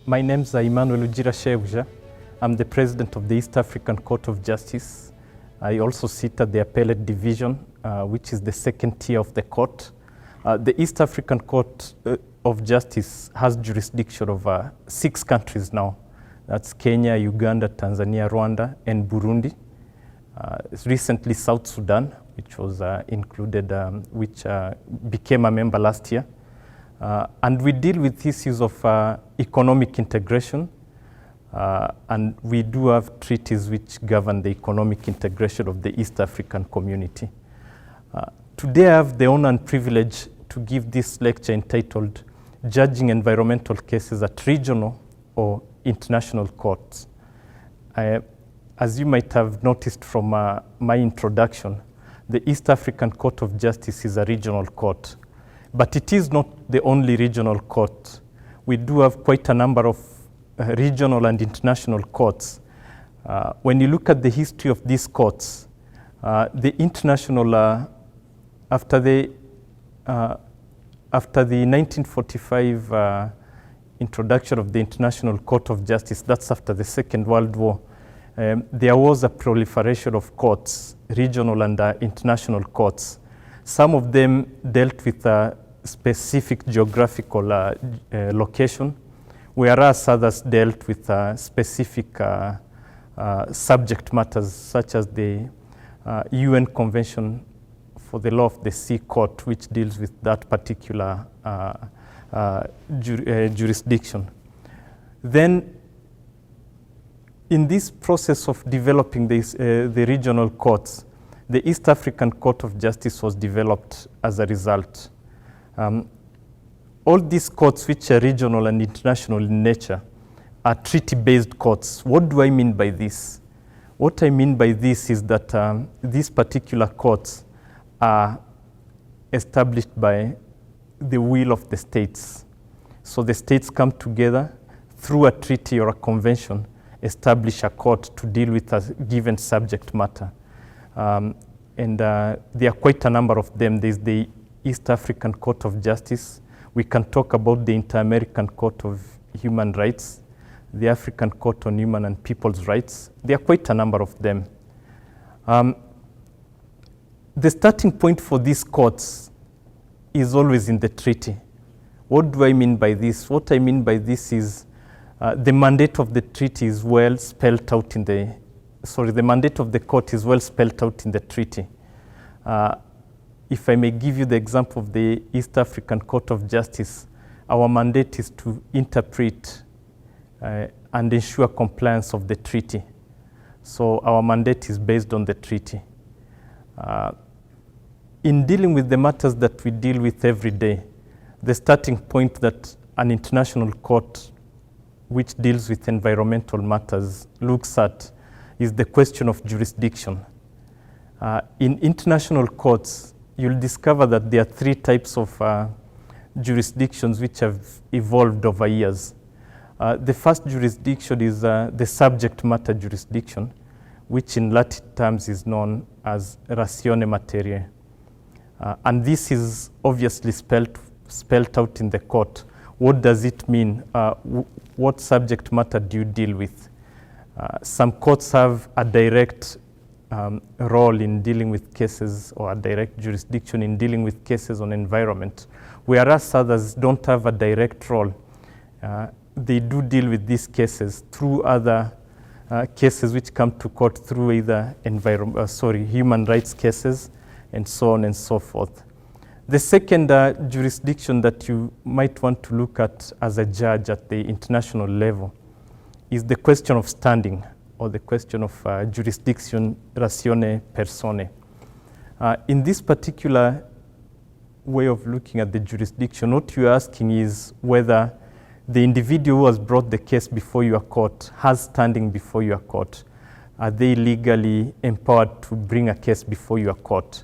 My name is Emmanuel Ugirashebuja. I'm the president of the East African Court of Justice. I also sit at the Appellate Division, which is the second tier of the court. The East African Court of Justice has jurisdiction over 6 countries now. That's Kenya, Uganda, Tanzania, Rwanda, and Burundi. Recently, South Sudan, which was included, which became a member last year. And we deal with issues of economic integration, and we do have treaties which govern the economic integration of the East African community. Today I have the honor and privilege to give this lecture entitled Judging Environmental Cases at Regional or International Courts. As you might have noticed from my introduction, the East African Court of Justice is a regional court. But it is not the only regional court. We do have quite a number of regional and international courts. When you look at the history of these courts, the international, after the 1945 introduction of the International Court of Justice, that's after the Second World War, there was a proliferation of courts, regional and international courts. Some of them dealt with a specific geographical location, whereas others dealt with specific subject matters, such as the UN Convention for the Law of the Sea Court, which deals with that particular jurisdiction. Then, in this process of developing the regional courts, the East African Court of Justice was developed as a result. All these courts, which are regional and international in nature, are treaty-based courts. What do I mean by this? What I mean by this is that these particular courts are established by the will of the states. So the states come together through a treaty or a convention, establish a court to deal with a given subject matter. And there are quite a number of them. There's the East African Court of Justice. We can talk about the Inter-American Court of Human Rights, the African Court on Human and People's Rights. There are quite a number of them. The starting point for these courts is always in the treaty. What do I mean by this? What I mean by this is the mandate of the treaty is well spelled out in the, the mandate of the court is well spelled out in the treaty. If I may give you the example of the East African Court of Justice, our mandate is to interpret and ensure compliance of the treaty. So our mandate is based on the treaty. In dealing with the matters that we deal with every day, the starting point that an international court which deals with environmental matters looks at is the question of jurisdiction. In international courts, you'll discover that there are 3 types of jurisdictions which have evolved over years. The first jurisdiction is the subject matter jurisdiction, which in Latin terms is known as ratione materiae. And this is obviously spelled out in the court. What does it mean? What subject matter do you deal with? Some courts have a direct role in dealing with cases, or a direct jurisdiction in dealing with cases on environment, whereas others don't have a direct role. They do deal with these cases through other cases which come to court through either human rights cases, and so on and so forth. The second jurisdiction that you might want to look at as a judge at the international level is the question of standing, or the question of jurisdiction ratione personae. In this particular way of looking at the jurisdiction, what you're asking is whether the individual who has brought the case before your court has standing before your court. Are they legally empowered to bring a case before your court?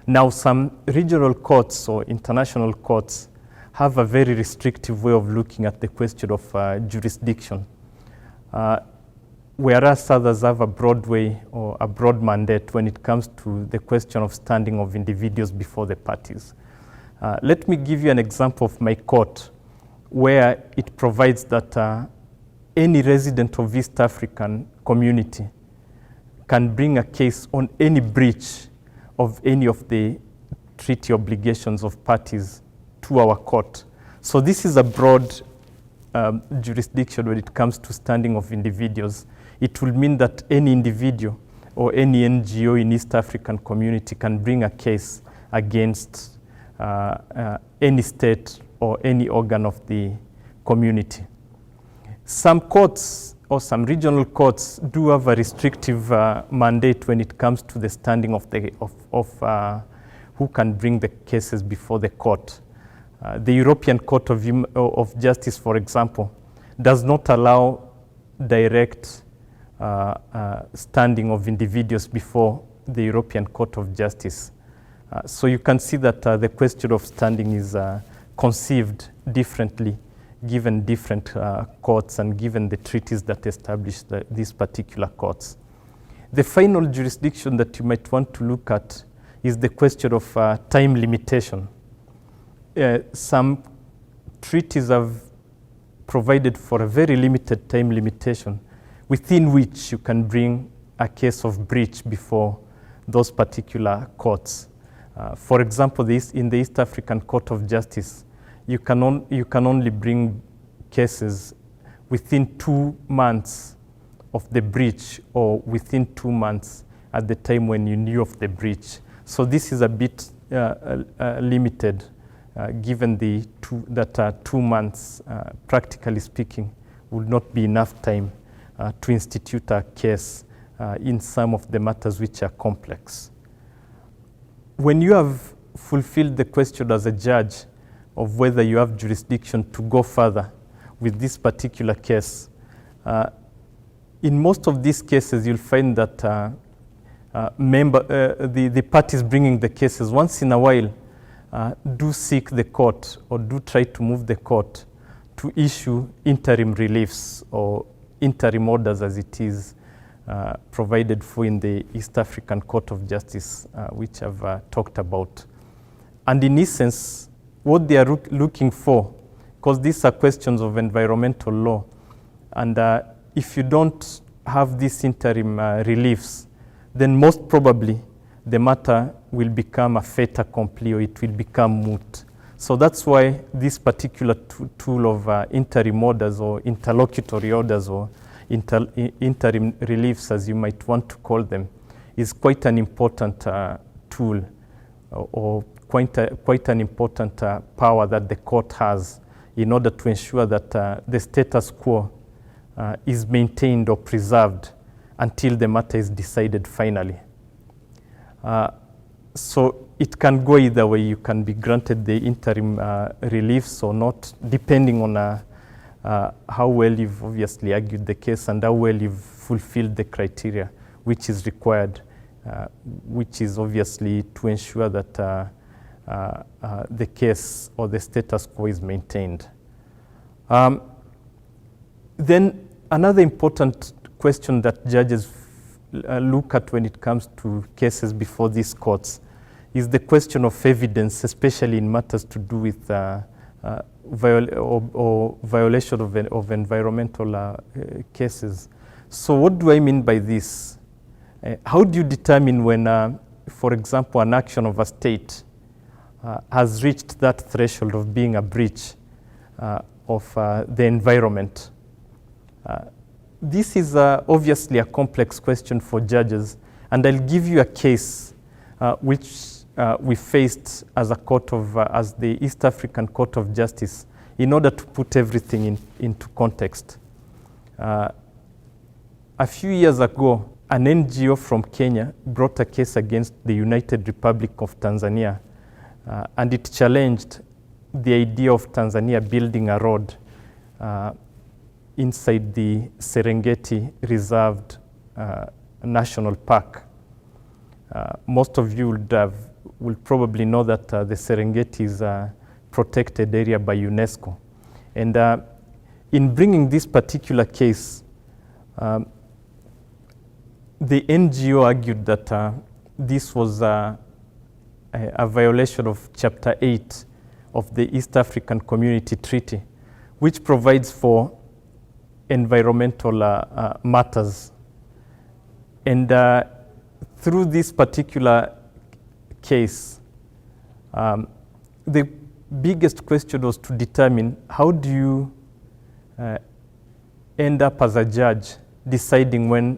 Now, some regional courts or international courts have a very restrictive way of looking at the question of jurisdiction, whereas others have a broad way or a broad mandate when it comes to the question of standing of individuals before the parties. Let me give you an example of my court where it provides that any resident of East African community can bring a case on any breach of any of the treaty obligations of parties to our court. So this is a broad jurisdiction when it comes to standing of individuals. It will mean that any individual or any NGO in East African community can bring a case against any state or any organ of the community. Some courts or some regional courts do have a restrictive mandate when it comes to the standing of who can bring the cases before the court. The European Court of Justice, for example, does not allow direct standing of individuals before the European Court of Justice. So you can see that the question of standing is conceived differently given different courts and given the treaties that establish these particular courts. The final jurisdiction that you might want to look at is the question of time limitation. Some treaties have provided for a very limited time limitation within which you can bring a case of breach before those particular courts. For example, in the East African Court of Justice, you can only bring cases within 2 months of the breach or within 2 months at the time when you knew of the breach. So this is a bit limited given that 2 months, practically speaking, would not be enough time to institute a case in some of the matters which are complex. When you have fulfilled the question as a judge of whether you have jurisdiction to go further with this particular case, in most of these cases you'll find that the parties bringing the cases once in a while do seek the court or do try to move the court to issue interim reliefs or interim orders, as it is provided for in the East African Court of Justice, which I've talked about. And in essence, what they are looking for, because these are questions of environmental law, and if you don't have these interim reliefs, then most probably the matter will become a fait accompli or it will become moot. So that's why this particular tool of interim orders or interlocutory orders or interim reliefs, as you might want to call them, is quite an important tool or quite an important power that the court has in order to ensure that the status quo is maintained or preserved until the matter is decided finally. So it can go either way. You can be granted the interim reliefs or not, depending on how well you've obviously argued the case and how well you've fulfilled the criteria which is required, which is obviously to ensure that the case or the status quo is maintained. Then another important question that judges look at when it comes to cases before these courts is the question of evidence, especially in matters to do with violation of environmental cases. So what do I mean by this? How do you determine when, for example, an action of a state has reached that threshold of being a breach of the environment? This is obviously a complex question for judges, and I'll give you a case which we faced as as the East African Court of Justice in order to put everything into context. A few years ago, an NGO from Kenya brought a case against the United Republic of Tanzania, and it challenged the idea of Tanzania building a road inside the Serengeti Reserved National Park. Most of you will probably know that the Serengeti is a protected area by UNESCO. And in bringing this particular case, the NGO argued that this was a violation of Chapter 8 of the East African Community Treaty, which provides for environmental matters. And through this particular case, the biggest question was to determine how do you end up as a judge deciding when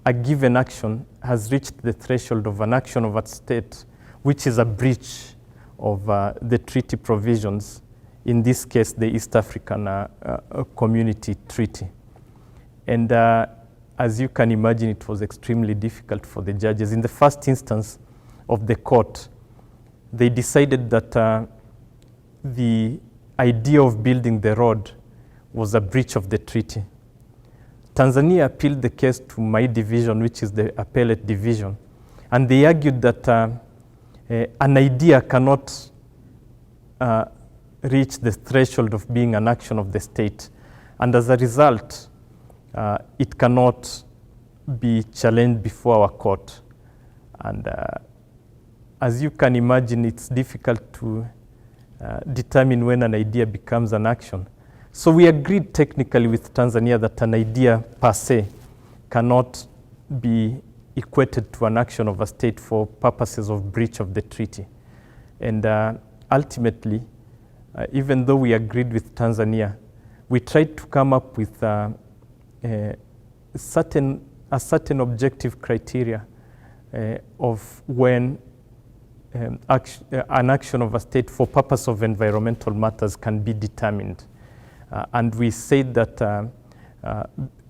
a given action has reached the threshold of an action of a state, which is a breach of the treaty provisions, in this case, the East African Community Treaty. And as you can imagine, it was extremely difficult for the judges. In the first instance of the court, they decided that the idea of building the road was a breach of the treaty. Tanzania appealed the case to my division, which is the appellate division, and they argued that an idea cannot reach the threshold of being an action of the state, and as a result, it cannot be challenged before our court. And as you can imagine, it's difficult to determine when an idea becomes an action. So we agreed technically with Tanzania that an idea per se cannot be equated to an action of a state for purposes of breach of the treaty. And ultimately, even though we agreed with Tanzania, we tried to come up with a certain objective criteria of when an action of a state for purpose of environmental matters can be determined. And we said that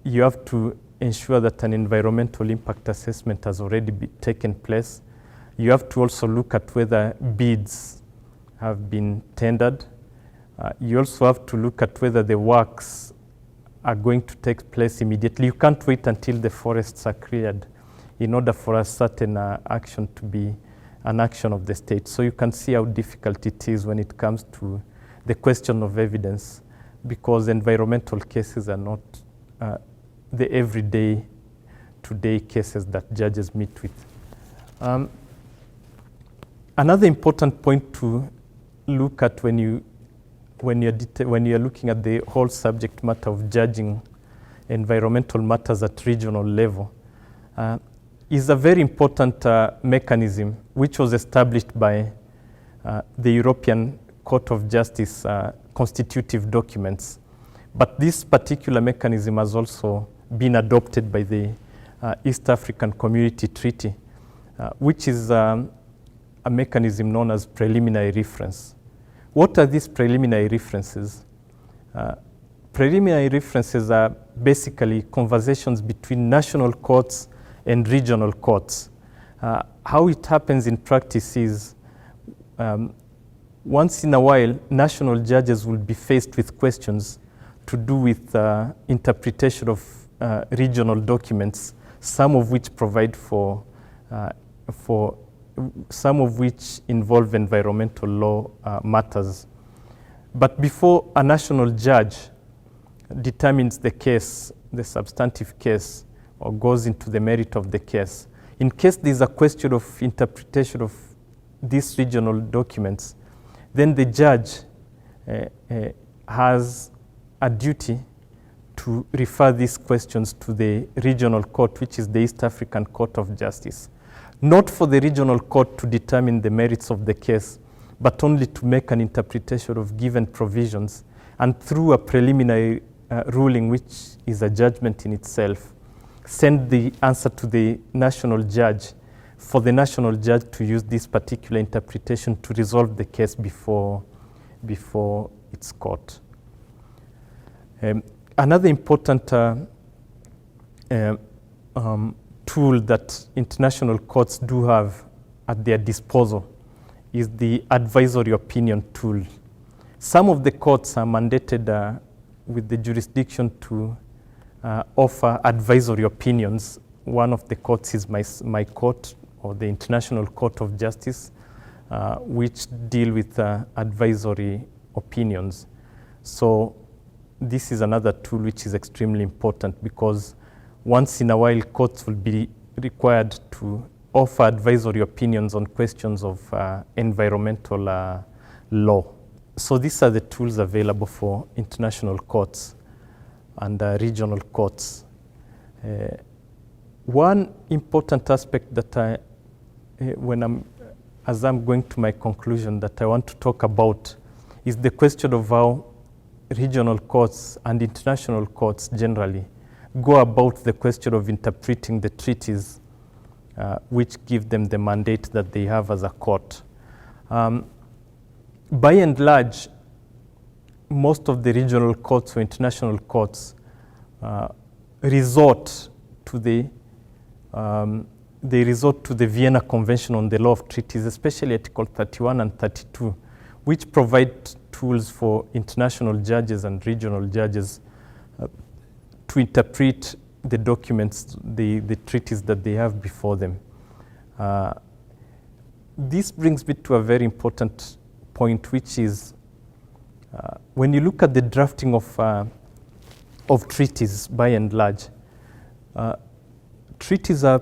you have to ensure that an environmental impact assessment has already taken place. You have to also look at whether bids have been tendered. You also have to look at whether the works are going to take place immediately. You can't wait until the forests are cleared in order for a certain action to be an action of the state. So you can see how difficult it is when it comes to the question of evidence, because environmental cases are not the everyday, today cases that judges meet with. Another important point to look at when you're looking at the whole subject matter of judging environmental matters at regional level is a very important mechanism which was established by the European Court of Justice constitutive documents. But this particular mechanism has also been adopted by the East African Community Treaty, which is a mechanism known as preliminary reference. What are these preliminary references? Preliminary references are basically conversations between national courts and regional courts. How it happens in practice is once in a while, national judges will be faced with questions to do with interpretation of regional documents, some of which provide for some of which involve environmental law matters. But before a national judge determines the case, the substantive case, or goes into the merit of the case, in case there's a question of interpretation of these regional documents, then the judge has a duty to refer these questions to the regional court, which is the East African Court of Justice. Not for the regional court to determine the merits of the case, but only to make an interpretation of given provisions, and through a preliminary ruling, which is a judgment in itself, send the answer to the national judge for the national judge to use this particular interpretation to resolve the case before its court. Another important tool that international courts do have at their disposal is the advisory opinion tool. Some of the courts are mandated with the jurisdiction to offer advisory opinions. One of the courts is my court, or the International Court of Justice, which deal with advisory opinions. So this is another tool which is extremely important, because once in a while courts will be required to offer advisory opinions on questions of environmental law. So these are the tools available for international courts. and regional courts. One important aspect that as I'm going to my conclusion, that I want to talk about is the question of how regional courts and international courts generally go about the question of interpreting the treaties which give them the mandate that they have as a court. By and large, most of the regional courts or international courts resort to the Vienna Convention on the Law of Treaties, especially Article 31 and 32, which provide tools for international judges and regional judges to interpret the documents, the treaties that they have before them. This brings me to a very important point, which is when you look at the drafting of treaties, by and large, treaties are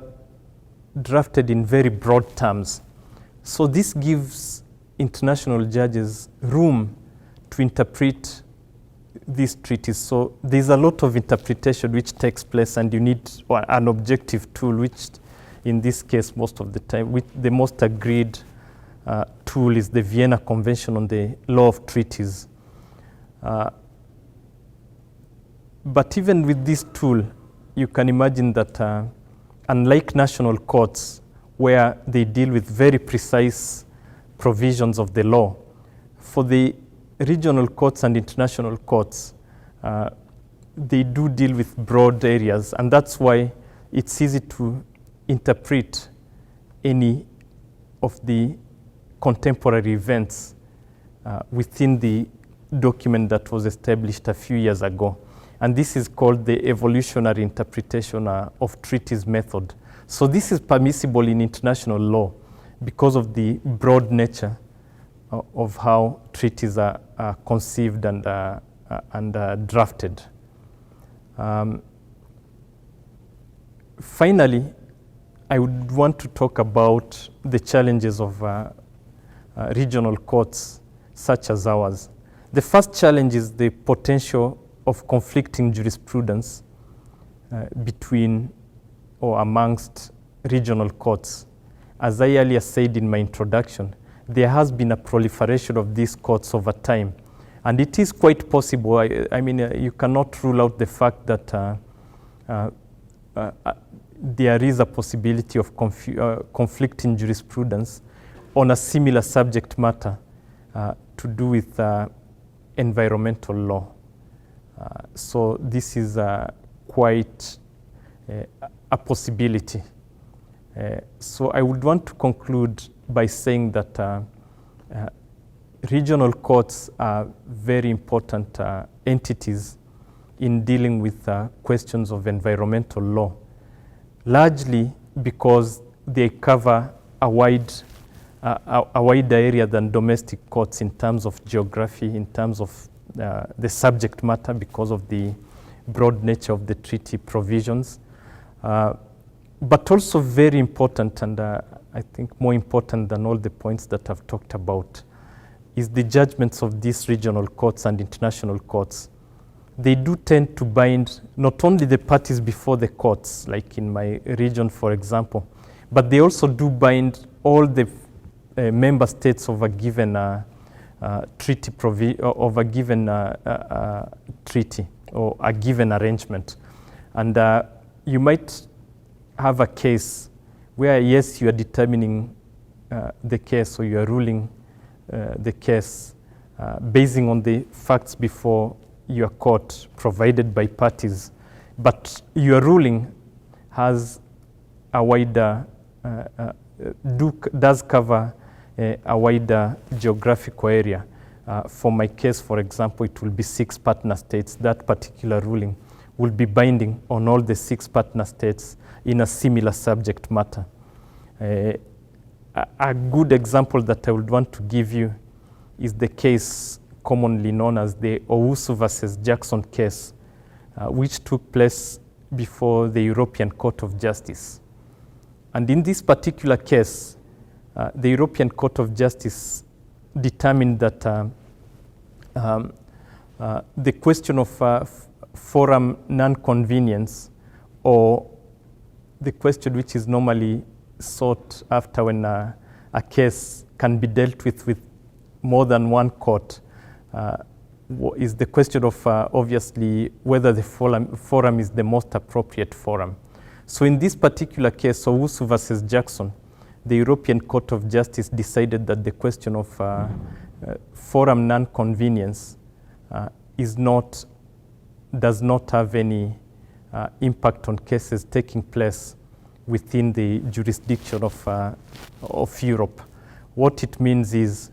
drafted in very broad terms. So this gives international judges room to interpret these treaties. So there's a lot of interpretation which takes place, and you need an objective tool, which in this case, most of the time, with the most agreed tool is the Vienna Convention on the Law of Treaties. But even with this tool, you can imagine that unlike national courts, where they deal with very precise provisions of the law, for the regional courts and international courts, they do deal with broad areas, and that's why it's easy to interpret any of the contemporary events within the document that was established a few years ago. And this is called the Evolutionary Interpretation of Treaties method. So this is permissible in international law because of the broad nature of how treaties are conceived and drafted. Finally, I would want to talk about the challenges of regional courts such as ours. The first challenge is the potential of conflicting jurisprudence between or amongst regional courts. As I earlier said in my introduction, there has been a proliferation of these courts over time. And it is quite possible, I mean, you cannot rule out the fact that there is a possibility of conflicting jurisprudence on a similar subject matter to do with environmental law. So this is quite a possibility. So I would want to conclude by saying that regional courts are very important entities in dealing with questions of environmental law, largely because they cover a wider area than domestic courts in terms of geography, in terms of the subject matter, because of the broad nature of the treaty provisions. But also very important, and I think more important than all the points that I've talked about, is the judgments of these regional courts and international courts. They do tend to bind not only the parties before the courts, like in my region, for example, but they also do bind all the member states of a given treaty or a given arrangement. And you might have a case where, yes, you are determining the case, or you are ruling the case basing on the facts before your court provided by parties, but your ruling has a wider, does cover a wider geographical area. For my case, for example, it will be 6 partner states. That particular ruling will be binding on all the 6 partner states in a similar subject matter. A good example that I would want to give you is the case commonly known as the Owusu versus Jackson case, which took place before the European Court of Justice. And in this particular case, the European Court of Justice determined that the question of forum non-convenience, or the question which is normally sought after when a case can be dealt with more than one court, is the question of obviously whether the forum is the most appropriate forum. So in this particular case, Owusu versus Jackson, the European Court of Justice decided that the question of forum non-convenience does not have any impact on cases taking place within the jurisdiction of Europe. What it means is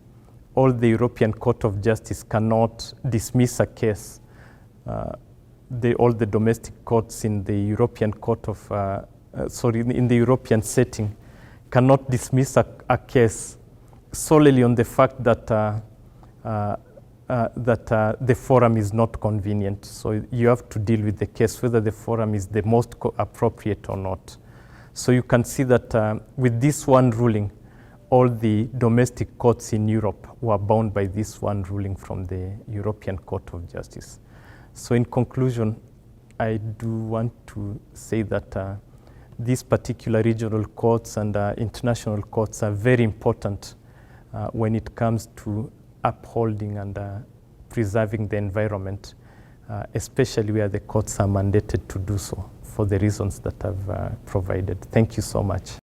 all the European Court of Justice cannot dismiss a case. All the domestic courts in the European Court of, in the European setting cannot dismiss a case solely on the fact that the forum is not convenient. So you have to deal with the case whether the forum is the most appropriate or not. So you can see that with this one ruling, all the domestic courts in Europe were bound by this one ruling from the European Court of Justice. So in conclusion, I do want to say that these particular regional courts and international courts are very important when it comes to upholding and preserving the environment, especially where the courts are mandated to do so for the reasons that I've provided. Thank you so much.